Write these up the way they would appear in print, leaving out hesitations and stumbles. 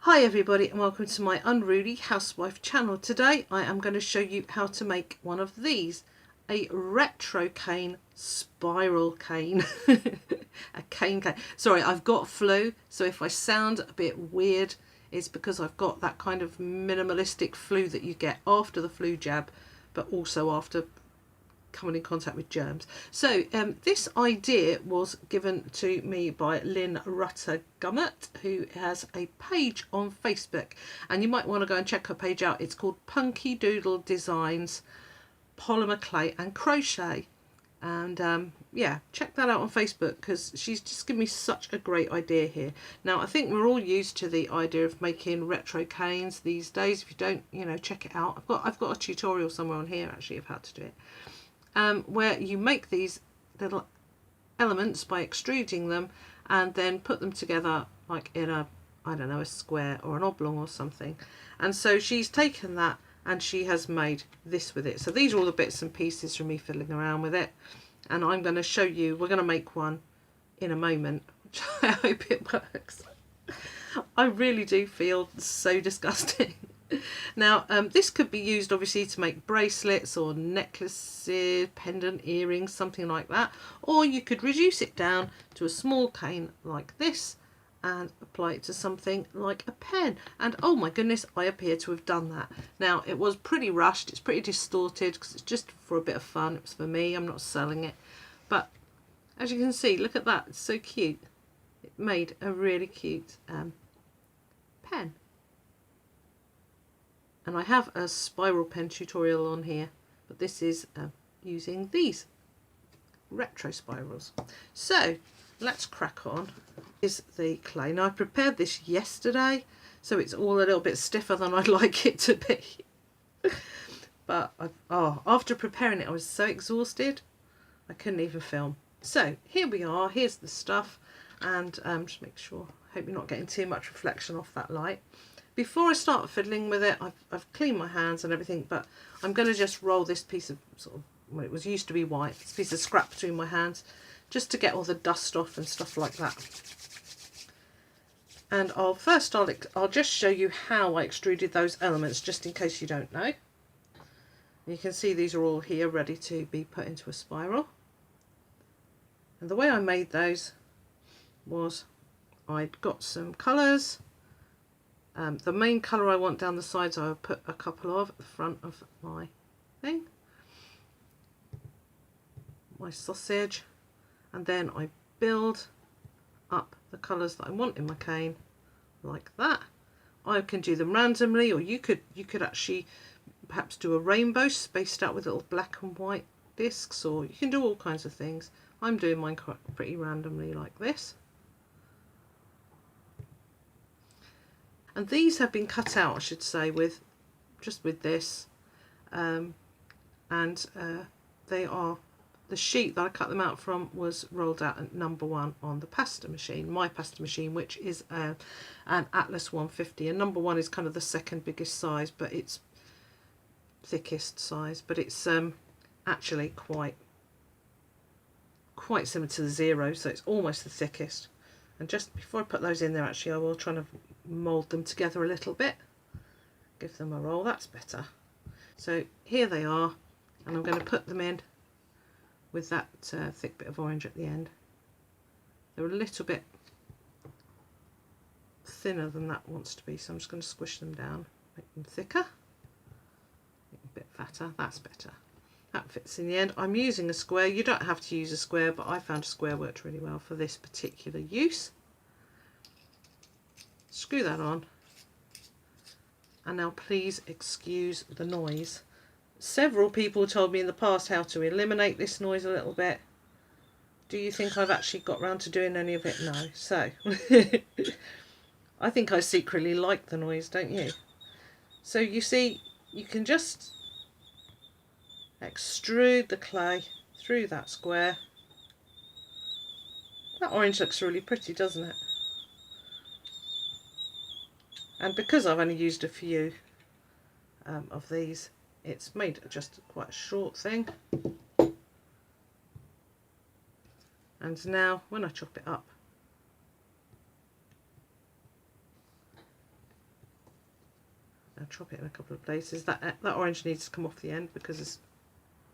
Hi everybody and welcome to my Unruly Housewife channel. Today I am going to show you how to make one of these, a retro cane spiral cane. A cane. Sorry, I've got flu, so if I sound a bit weird it's because I've got that kind of minimalistic flu that you get after the flu jab, but also after coming in contact with germs. So this idea was given to me by Lynn Rutter Gummert, who has a page on Facebook, and you might want to go and check her page out. It's called Punky Doodle Designs Polymer Clay and Crochet, and yeah, check that out on Facebook because she's just given me such a great idea here. Now I think we're all used to the idea of making retro canes these days. If you don't, you know, check it out. I've got a tutorial somewhere on here actually of how to do it. Where you make these little elements by extruding them and then put them together like in a, I don't know, a square or an oblong or something. And so she's taken that and she has made this with it. So these are all the bits and pieces from me fiddling around with it, and I'm going to show you, we're going to make one in a moment, which I hope it works. I really do feel so disgusting. Now this could be used obviously to make bracelets or necklaces, pendant earrings, something like that, or you could reduce it down to a small cane like this and apply it to something like a pen. And oh my goodness, I appear to have done that. Now it was pretty rushed, it's pretty distorted because it's just for a bit of fun. It was for me, I'm not selling it, but as you can see, look at that, it's so cute. It made a really cute pen. And I have a spiral pen tutorial on here, but this is using these retro spirals. So let's crack on. Is the clay. Now I prepared this yesterday, so it's all a little bit stiffer than I'd like it to be. But after preparing it I was so exhausted I couldn't even film. So here we are, here's the stuff, and just make sure, hope you're not getting too much reflection off that light. Before I start fiddling with it, I've cleaned my hands and everything, but I'm going to just roll this piece of sort of, well, it was used to be white, this piece of scrap between my hands, just to get all the dust off and stuff like that. And I'll just show you how I extruded those elements, just in case you don't know. You can see these are all here ready to be put into a spiral. And the way I made those was I'd got some colours. The main colour I want down the sides I will put a couple of at the front of my thing, my sausage, and then I build up the colours that I want in my cane like that. I can do them randomly, or you could actually perhaps do a rainbow spaced out with little black and white discs, or you can do all kinds of things. I'm doing mine pretty randomly like this. And these have been cut out, I should say, with this, they are, the sheet that I cut them out from was rolled out at #1 on the pasta machine, my pasta machine, which is an Atlas 150, and #1 is kind of the second biggest size, but it's thickest size, but it's actually quite similar to the 0, so it's almost the thickest. And just before I put those in there, actually I will try to mould them together a little bit, give them a roll, that's better. So here they are, and I'm going to put them in with that thick bit of orange at the end. They're a little bit thinner than that wants to be, so I'm just going to squish them down, make them thicker, make them a bit fatter, that's better. That fits in the end. I'm using a square. You don't have to use a square, but I found a square worked really well for this particular use. Screw that on. And now please excuse the noise. Several people told me in the past how to eliminate this noise a little bit. Do you think I've actually got round to doing any of it? No. So, I think I secretly like the noise, don't you? So you see, you can just extrude the clay through that square. That orange looks really pretty, doesn't it? And because I've only used a few of these, it's made just quite a short thing. And now when I chop it up, chop it in a couple of places. That orange needs to come off the end because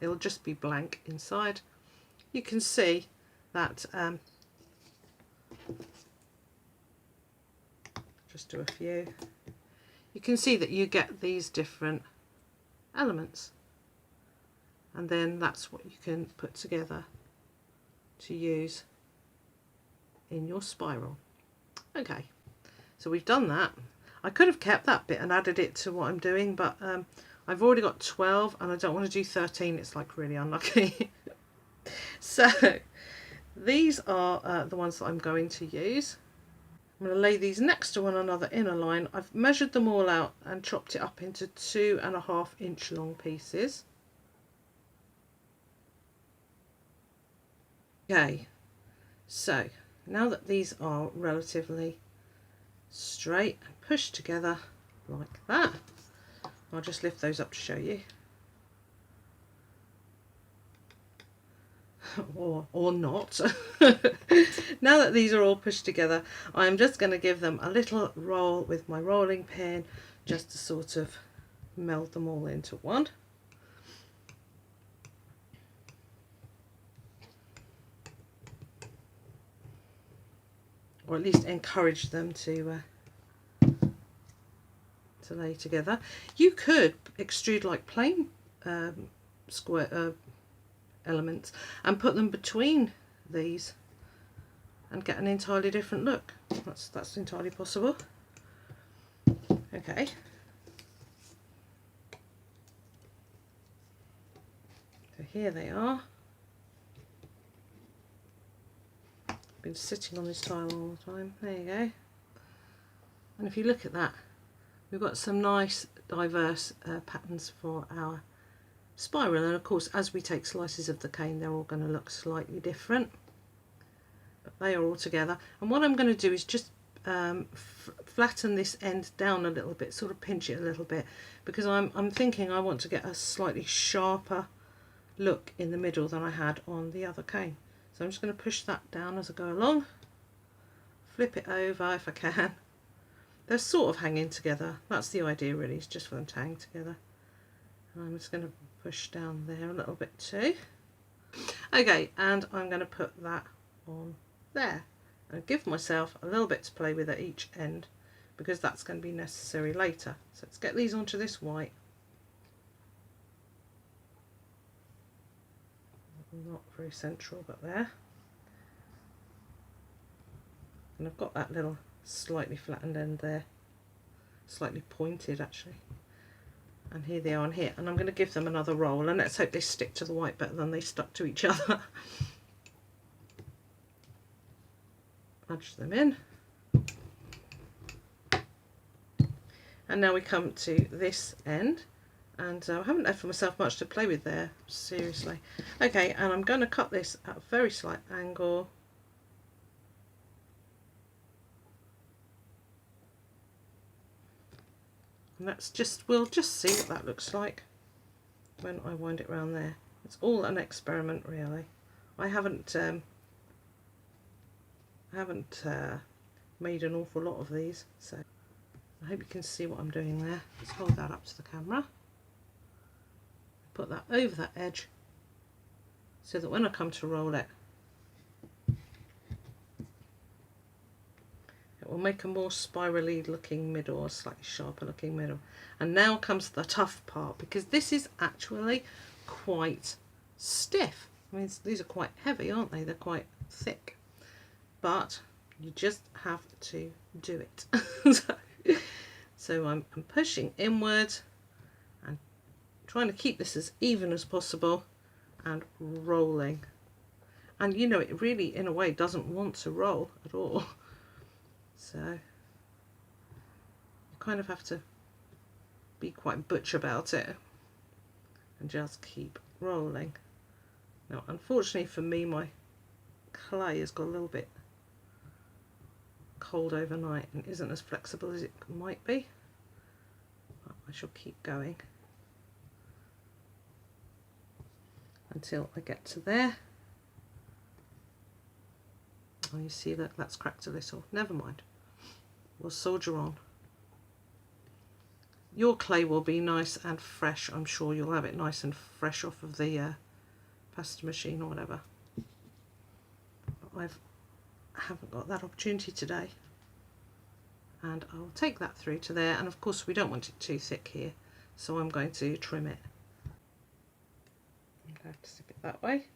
it'll just be blank inside. You can see that, just do a few. You can see that you get these different elements, and then that's what you can put together to use in your spiral. Okay, so we've done that. I could have kept that bit and added it to what I'm doing, but I've already got 12 and I don't want to do 13. It's like really unlucky. So these are the ones that I'm going to use. I'm going to lay these next to one another in a line. I've measured them all out and chopped it up into 2.5 inch long pieces. Okay, so now that these are relatively straight and pushed together like that, I'll just lift those up to show you. or not. Now that these are all pushed together, I'm just going to give them a little roll with my rolling pin just to sort of meld them all into one. Or at least encourage them to lay together. You could extrude like plain square elements and put them between these and get an entirely different look. That's entirely possible. Okay. So here they are. Been sitting on this tile all the time. There you go. And if you look at that, we've got some nice diverse patterns for our spiral, and of course as we take slices of the cane they're all going to look slightly different, but they are all together. And what I'm going to do is just flatten this end down a little bit, sort of pinch it a little bit, because I'm thinking I want to get a slightly sharper look in the middle than I had on the other cane. So I'm just going to push that down as I go along, flip it over if I can. They're sort of hanging together. That's the idea really, it's just for them to hang together. And I'm just going to push down there a little bit too. Okay, and I'm going to put that on there and give myself a little bit to play with at each end, because that's going to be necessary later. So let's get these onto this white. Not very central, but there. And I've got that little slightly flattened end there, slightly pointed actually. And here they are on here, and I'm going to give them another roll, and let's hope they stick to the white better than they stuck to each other. Nudge them in. And now we come to this end, and I haven't left for myself much to play with there, seriously. Okay, and I'm going to cut this at a very slight angle. And we'll just see what that looks like when I wind it around there. It's all an experiment really. I haven't made an awful lot of these, so I hope you can see what I'm doing there. Let's hold that up to the camera. Put that over that edge so that when I come to roll it, it will make a more spirally looking middle, or slightly sharper looking middle. And now comes the tough part, because this is actually quite stiff. I mean, these are quite heavy, aren't they? They're quite thick, but you just have to do it. So I'm pushing inward and trying to keep this as even as possible and rolling. And you know, it really in a way doesn't want to roll at all. So you kind of have to be quite butch about it and just keep rolling. Now unfortunately for me, my clay has got a little bit cold overnight and isn't as flexible as it might be, but I shall keep going until I get to there. Oh, you see that that's cracked a little. Never mind, we'll soldier on. your clay will be nice and fresh. I'm sure you'll have it nice and fresh off of the pasta machine or whatever. But haven't got that opportunity today. And I'll take that through to there, and of course we don't want it too thick here, so I'm going to trim it. I'm going to zip it that way.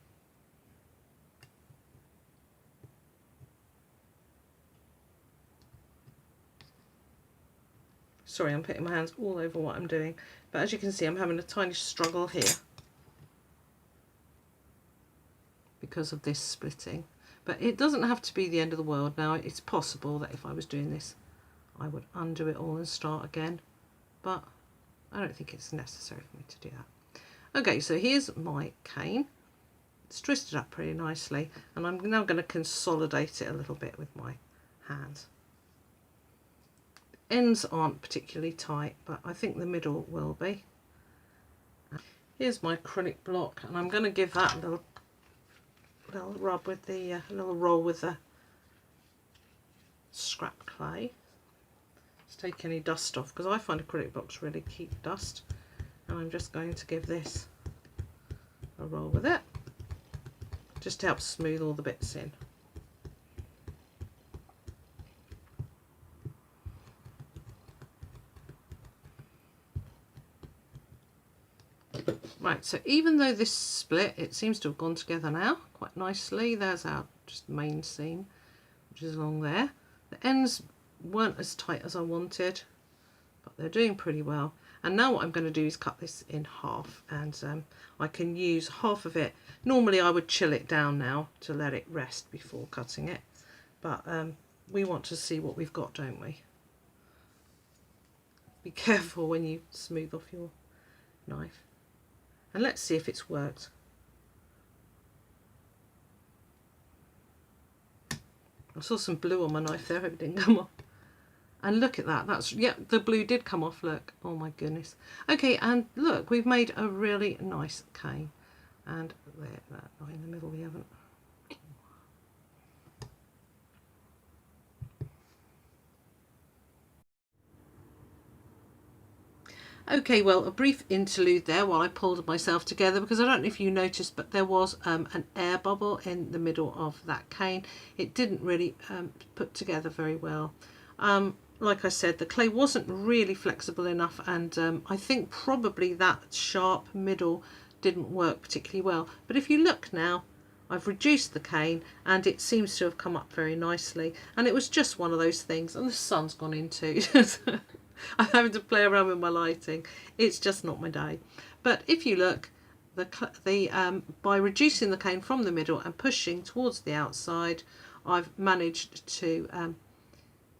Sorry, I'm putting my hands all over what I'm doing, but as you can see I'm having a tiny struggle here because of this splitting. But it doesn't have to be the end of the world now. It's possible that if I was doing this I would undo it all and start again, but I don't think it's necessary for me to do that. Okay, so here's my cane. It's twisted up pretty nicely, and I'm now going to consolidate it a little bit with my hands. Ends aren't particularly tight, but I think the middle will be. Here's my acrylic block, and I'm going to give that a little rub with the little roll with the scrap clay. Let's take any dust off, because I find acrylic blocks really keep dust, and I'm just going to give this a roll with it just to help smooth all the bits in. Right, so even though this split, it seems to have gone together now quite nicely. There's our just main seam, which is along there. The ends weren't as tight as I wanted, but they're doing pretty well. And now what I'm going to do is cut this in half, and I can use half of it. Normally I would chill it down now to let it rest before cutting it, but we want to see what we've got, don't we? Be careful when you smooth off your knife. And let's see if it's worked. I saw some blue on my knife there, I hope it didn't come off. And look at that, that's, yeah, the blue did come off, look. Oh my goodness. Okay, and look, we've made a really nice cane. And there, not in the middle, we haven't. Okay, well, a brief interlude there while I pulled myself together, because I don't know if you noticed, but there was an air bubble in the middle of that cane. It didn't really put together very well. Like I said, the clay wasn't really flexible enough, and I think probably that sharp middle didn't work particularly well. But if you look now, I've reduced the cane and it seems to have come up very nicely, and it was just one of those things. And the sun's gone in too. I'm having to play around with my lighting. It's just not my day. But if you look, by reducing the cane from the middle and pushing towards the outside, I've managed to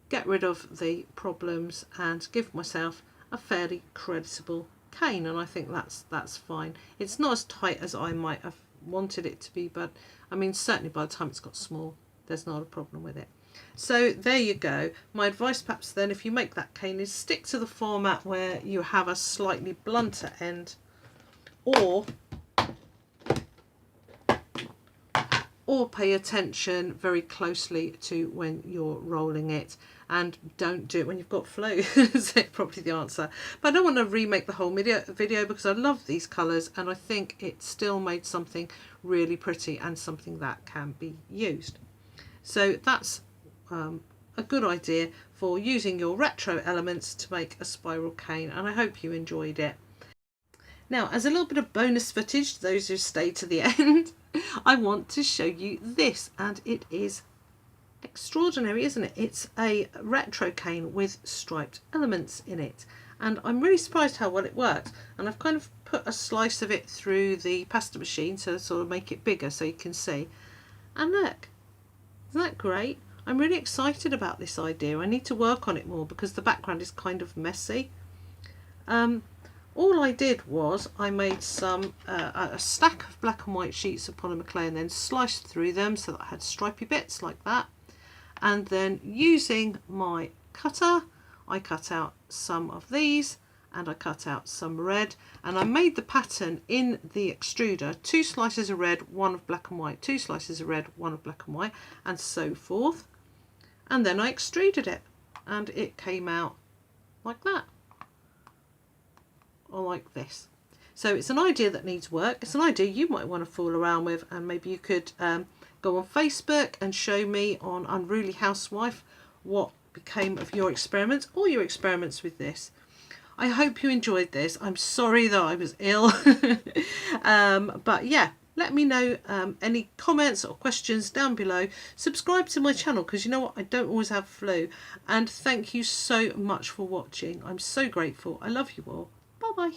get rid of the problems and give myself a fairly creditable cane, and I think that's fine. It's not as tight as I might have wanted it to be, but I mean certainly by the time it's got small, there's not a problem with it. So there you go. My advice perhaps then, if you make that cane, is stick to the format where you have a slightly blunter end, or pay attention very closely to when you're rolling it, and don't do it when you've got flow. Is probably the answer. But I don't want to remake the whole video because I love these colours, and I think it still made something really pretty and something that can be used. So that's a good idea for using your retro elements to make a spiral cane, and I hope you enjoyed it. Now, as a little bit of bonus footage, those who stay to the end, I want to show you this, and it is extraordinary, isn't it? It's a retro cane with striped elements in it, and I'm really surprised how well it works. And I've kind of put a slice of it through the pasta machine to sort of make it bigger so you can see. And look, isn't that great? I'm really excited about this idea. I need to work on it more because the background is kind of messy. All I did was I made a stack of black and white sheets of polymer clay and then sliced through them so that I had stripy bits like that. And then using my cutter, I cut out some of these and I cut out some red, and I made the pattern in the extruder, 2 slices of red, 1 of black and white, 2 slices of red, 1 of black and white, and so forth. And then I extruded it and it came out like that. like this. So it's an idea that needs work. It's an idea you might want to fool around with, and maybe you could go on Facebook and show me on Unruly Housewife what became of your experiments or your experiments with this. I hope you enjoyed this. I'm sorry that I was ill. But yeah, let me know any comments or questions down below. Subscribe to my channel because you know what, I don't always have flu. And thank you so much for watching. I'm so grateful. I love you all. Bye bye.